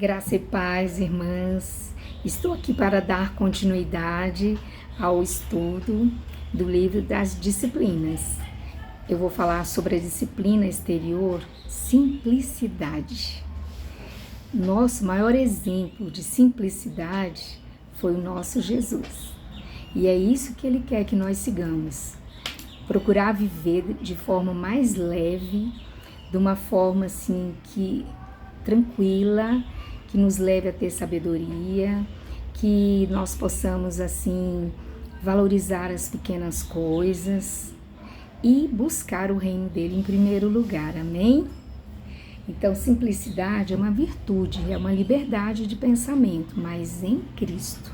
Graça e paz, irmãs. Estou aqui para dar continuidade ao estudo do livro das disciplinas. Eu vou falar sobre a disciplina exterior, simplicidade. Nosso maior exemplo de simplicidade foi o nosso Jesus. E é isso que ele quer que nós sigamos. Procurar viver de forma mais leve, de uma forma assim que tranquila, que nos leve a ter sabedoria, que nós possamos assim valorizar as pequenas coisas e buscar o reino dele em primeiro lugar, amém? Então, simplicidade é uma virtude, é uma liberdade de pensamento, mas em Cristo.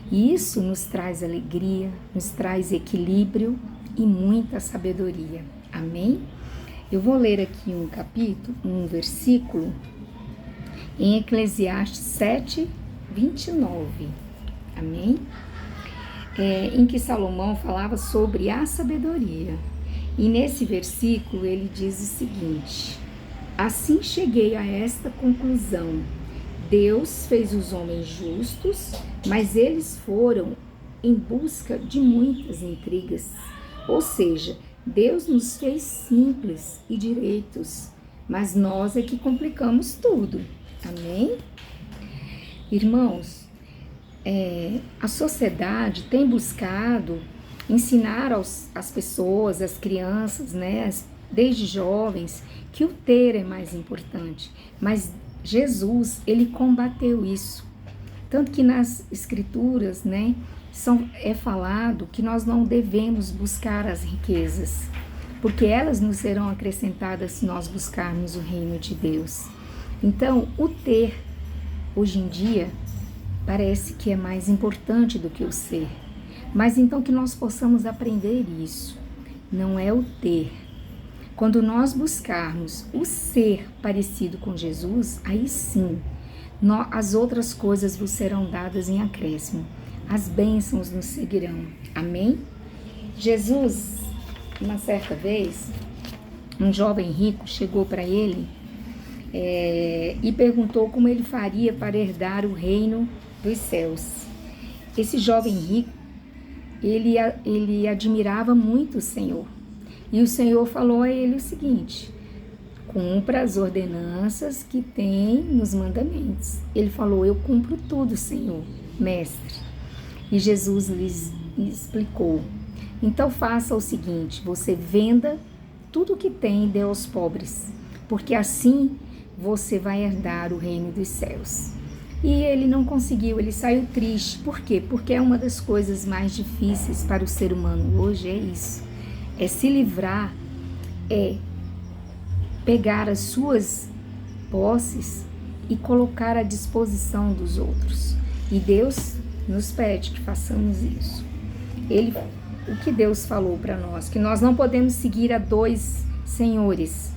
E isso nos traz alegria, nos traz equilíbrio e muita sabedoria, amém? Eu vou ler aqui um versículo em Eclesiastes 7, 29, amém? Em que Salomão falava sobre a sabedoria. E nesse versículo ele diz o seguinte: assim cheguei a esta conclusão: Deus fez os homens justos, mas eles foram em busca de muitas intrigas. Ou seja, Deus nos fez simples e direitos, mas nós é que complicamos tudo. Amém? Irmãos, a sociedade tem buscado ensinar às pessoas, às crianças, né, desde jovens, que o ter é mais importante. Mas Jesus, ele combateu isso. Tanto que nas escrituras, né, é falado que nós não devemos buscar as riquezas, porque elas nos serão acrescentadas se nós buscarmos o reino de Deus. Então, o ter, hoje em dia, parece que é mais importante do que o ser. Mas então que nós possamos aprender isso. Não é o ter. Quando nós buscarmos o ser parecido com Jesus, aí sim, as outras coisas vos serão dadas em acréscimo. As bênçãos nos seguirão. Amém? Jesus, uma certa vez, um jovem rico chegou para ele e perguntou como ele faria para herdar o reino dos céus. Esse jovem rico, ele admirava muito o Senhor. E o Senhor falou a ele o seguinte: cumpra as ordenanças que tem nos mandamentos. Ele falou: eu cumpro tudo, Senhor, mestre. E Jesus lhes explicou: então faça o seguinte, você venda tudo o que tem e dê aos pobres, porque assim você vai herdar o reino dos céus. E ele não conseguiu, ele saiu triste. Por quê? Porque é uma das coisas mais difíceis para o ser humano hoje, é isso. É se livrar, é pegar as suas posses e colocar à disposição dos outros. E Deus nos pede que façamos isso. O que Deus falou para nós? Que nós não podemos seguir a dois senhores,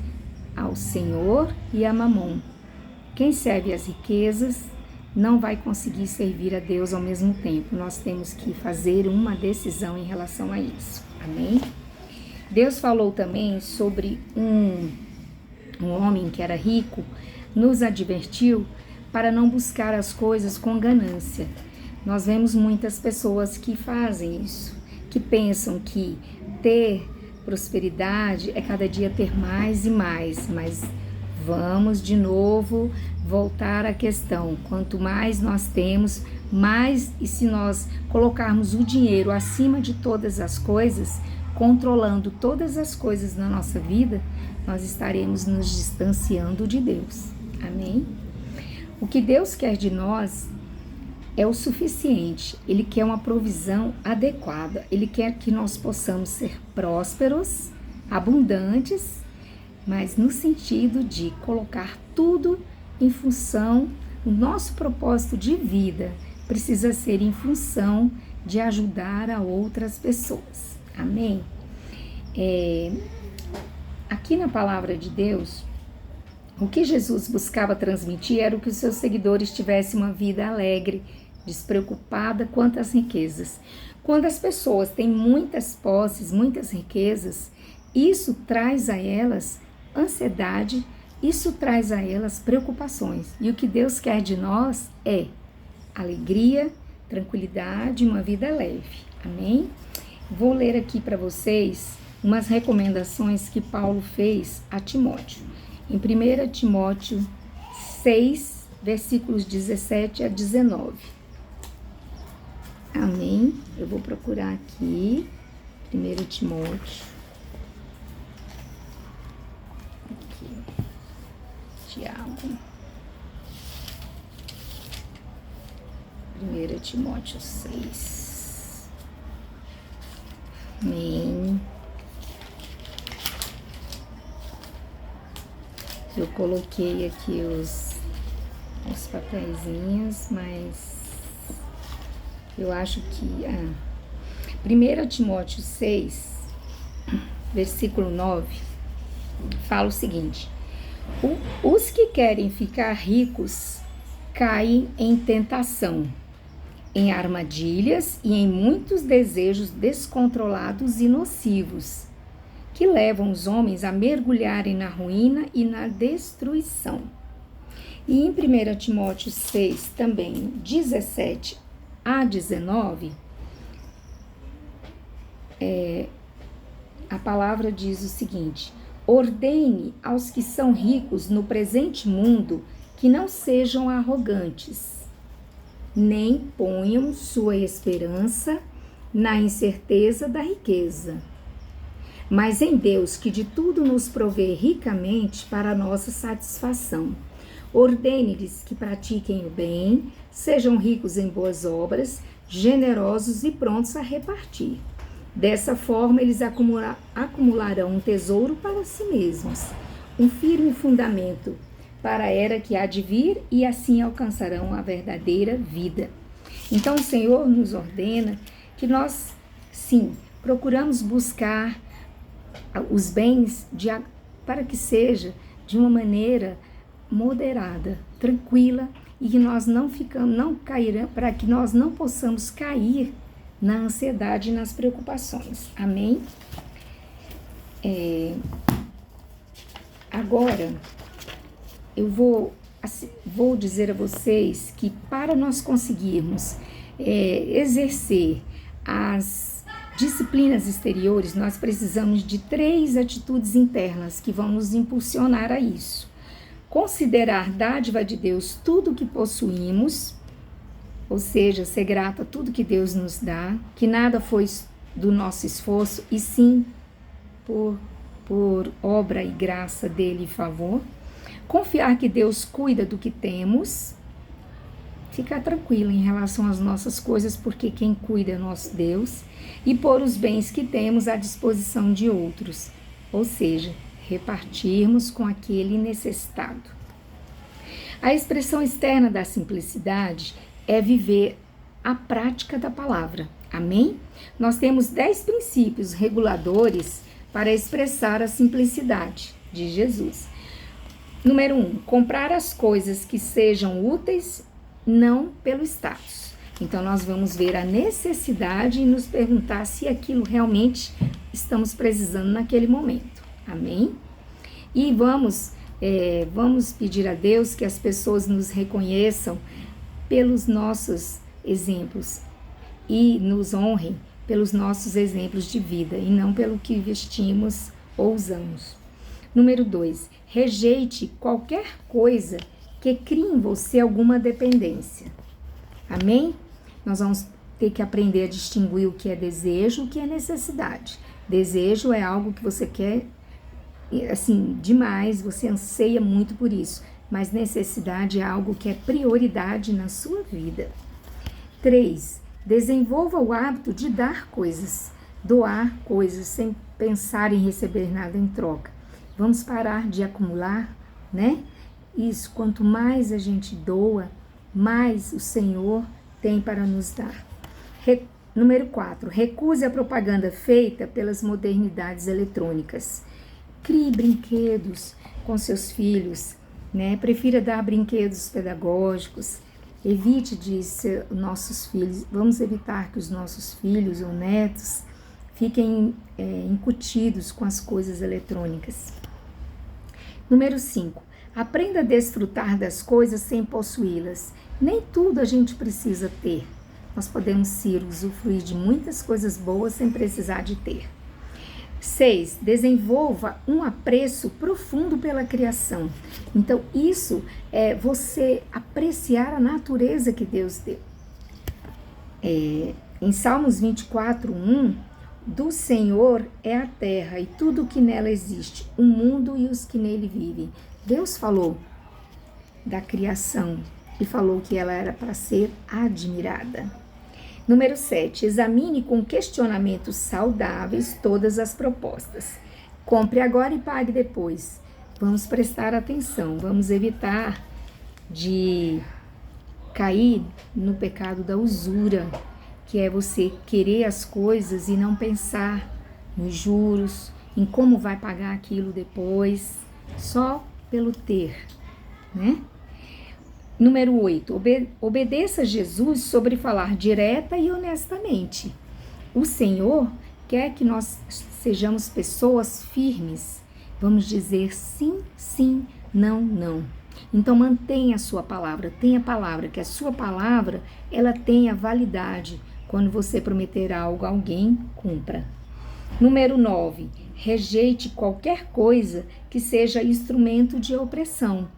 ao Senhor e a Mamon. Quem serve as riquezas não vai conseguir servir a Deus ao mesmo tempo. Nós temos que fazer uma decisão em relação a isso. Amém? Deus falou também sobre um homem que era rico, nos advertiu para não buscar as coisas com ganância. Nós vemos muitas pessoas que fazem isso, que pensam que ter prosperidade é cada dia ter mais e mais, mas vamos de novo voltar à questão: quanto mais nós temos, mais, e se nós colocarmos o dinheiro acima de todas as coisas, controlando todas as coisas na nossa vida, nós estaremos nos distanciando de Deus. Amém? O que Deus quer de nós é o suficiente. Ele quer uma provisão adequada. Ele quer que nós possamos ser prósperos, abundantes, mas no sentido de colocar tudo em função, o nosso propósito de vida precisa ser em função de ajudar a outras pessoas. Amém? Aqui na palavra de Deus, o que Jesus buscava transmitir era que os seus seguidores tivessem uma vida alegre, despreocupada quanto às riquezas. Quando as pessoas têm muitas posses, muitas riquezas, isso traz a elas ansiedade, isso traz a elas preocupações. E o que Deus quer de nós é alegria, tranquilidade, uma vida leve. Amém? Vou ler aqui para vocês umas recomendações que Paulo fez a Timóteo. Em 1 Timóteo 6, versículos 17 a 19. Amém? Eu vou procurar aqui, 1 Timóteo. Aqui, Tiago. 1 Timóteo 6. Amém. Eu coloquei aqui os papeizinhos, mas eu acho que 1 Timóteo 6, versículo 9, fala o seguinte: os que querem ficar ricos caem em tentação, em armadilhas e em muitos desejos descontrolados e nocivos, que levam os homens a mergulharem na ruína e na destruição. E em 1 Timóteo 6, também 17 a 19, a palavra diz o seguinte: ordene aos que são ricos no presente mundo que não sejam arrogantes, nem ponham sua esperança na incerteza da riqueza, mas em Deus, que de tudo nos provê ricamente para a nossa satisfação. Ordene-lhes que pratiquem o bem, sejam ricos em boas obras, generosos e prontos a repartir. Dessa forma, eles acumularão um tesouro para si mesmos, um firme fundamento para a era que há de vir, e assim alcançarão a verdadeira vida. Então, o Senhor nos ordena que nós, sim, procuramos buscar os bens para que seja de uma maneira moderada, tranquila, e que nós para que nós não possamos cair na ansiedade e nas preocupações. Amém? Agora, eu vou dizer a vocês que para nós conseguirmos exercer as disciplinas exteriores, nós precisamos de 3 atitudes internas que vão nos impulsionar a isso. Considerar dádiva de Deus tudo que possuímos, ou seja, ser grato a tudo que Deus nos dá, que nada foi do nosso esforço, e sim por obra e graça dele e favor. Confiar que Deus cuida do que temos, ficar tranquilo em relação às nossas coisas, porque quem cuida é nosso Deus, e pôr os bens que temos à disposição de outros, ou seja, repartirmos com aquele necessitado. A expressão externa da simplicidade é viver a prática da palavra. Amém? Nós temos 10 princípios reguladores para expressar a simplicidade de Jesus. Número 1, comprar as coisas que sejam úteis, não pelo status. Então, nós vamos ver a necessidade e nos perguntar se aquilo realmente estamos precisando naquele momento. Amém? E vamos pedir a Deus que as pessoas nos reconheçam pelos nossos exemplos e nos honrem pelos nossos exemplos de vida e não pelo que vestimos ou usamos. Número 2, rejeite qualquer coisa que crie em você alguma dependência. Amém? Nós vamos ter que aprender a distinguir o que é desejo e o que é necessidade. Desejo é algo que você quer, assim, demais, você anseia muito por isso. Mas necessidade é algo que é prioridade na sua vida. 3, desenvolva o hábito de dar coisas, doar coisas sem pensar em receber nada em troca. Vamos parar de acumular, né? Isso, quanto mais a gente doa, mais o Senhor tem para nos dar. Número 4, recuse a propaganda feita pelas modernidades eletrônicas. Crie brinquedos com seus filhos, né? Prefira dar brinquedos pedagógicos. Evite nossos filhos, vamos evitar que os nossos filhos ou netos fiquem incutidos com as coisas eletrônicas. Número 5, Aprenda a desfrutar das coisas sem possuí-las. Nem tudo a gente precisa ter. Nós podemos sim usufruir de muitas coisas boas sem precisar de ter. 6. Desenvolva um apreço profundo pela criação. Então, isso é você apreciar a natureza que Deus deu. Em Salmos 24:1, do Senhor é a terra e tudo o que nela existe, o mundo e os que nele vivem. Deus falou da criação e falou que ela era para ser admirada. Número 7. Examine com questionamentos saudáveis todas as propostas. Compre agora e pague depois. Vamos prestar atenção, vamos evitar de cair no pecado da usura, que é você querer as coisas e não pensar nos juros, em como vai pagar aquilo depois, só pelo ter, né? Número 8, obedeça a Jesus sobre falar direta e honestamente. O Senhor quer que nós sejamos pessoas firmes. Vamos dizer sim, sim, não, não. Então mantenha a sua palavra, tenha a palavra, que a sua palavra ela tenha validade. Quando você prometer algo a alguém, cumpra. Número 9, rejeite qualquer coisa que seja instrumento de opressão.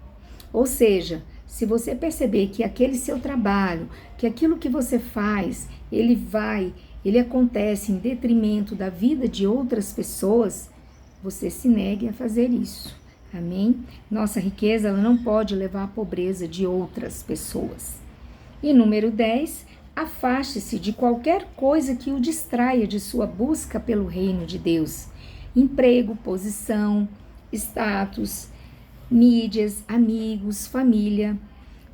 Ou seja, se você perceber que aquele seu trabalho, que aquilo que você faz, ele acontece em detrimento da vida de outras pessoas, você se negue a fazer isso. Amém? Nossa riqueza ela não pode levar à pobreza de outras pessoas. E número 10, afaste-se de qualquer coisa que o distraia de sua busca pelo reino de Deus. Emprego, posição, status, mídias, amigos, família.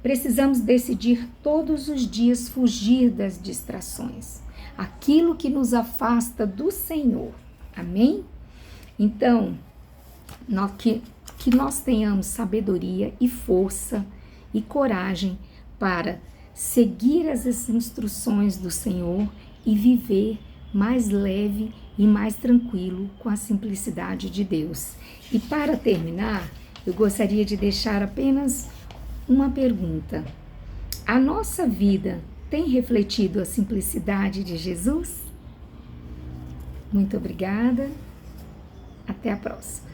Precisamos decidir todos os dias fugir das distrações, aquilo que nos afasta do Senhor. Amém? Então, que nós tenhamos sabedoria e força e coragem para seguir as instruções do Senhor e viver mais leve e mais tranquilo com a simplicidade de Deus. E para terminar, eu gostaria de deixar apenas uma pergunta. A nossa vida tem refletido a simplicidade de Jesus? Muito obrigada. Até a próxima.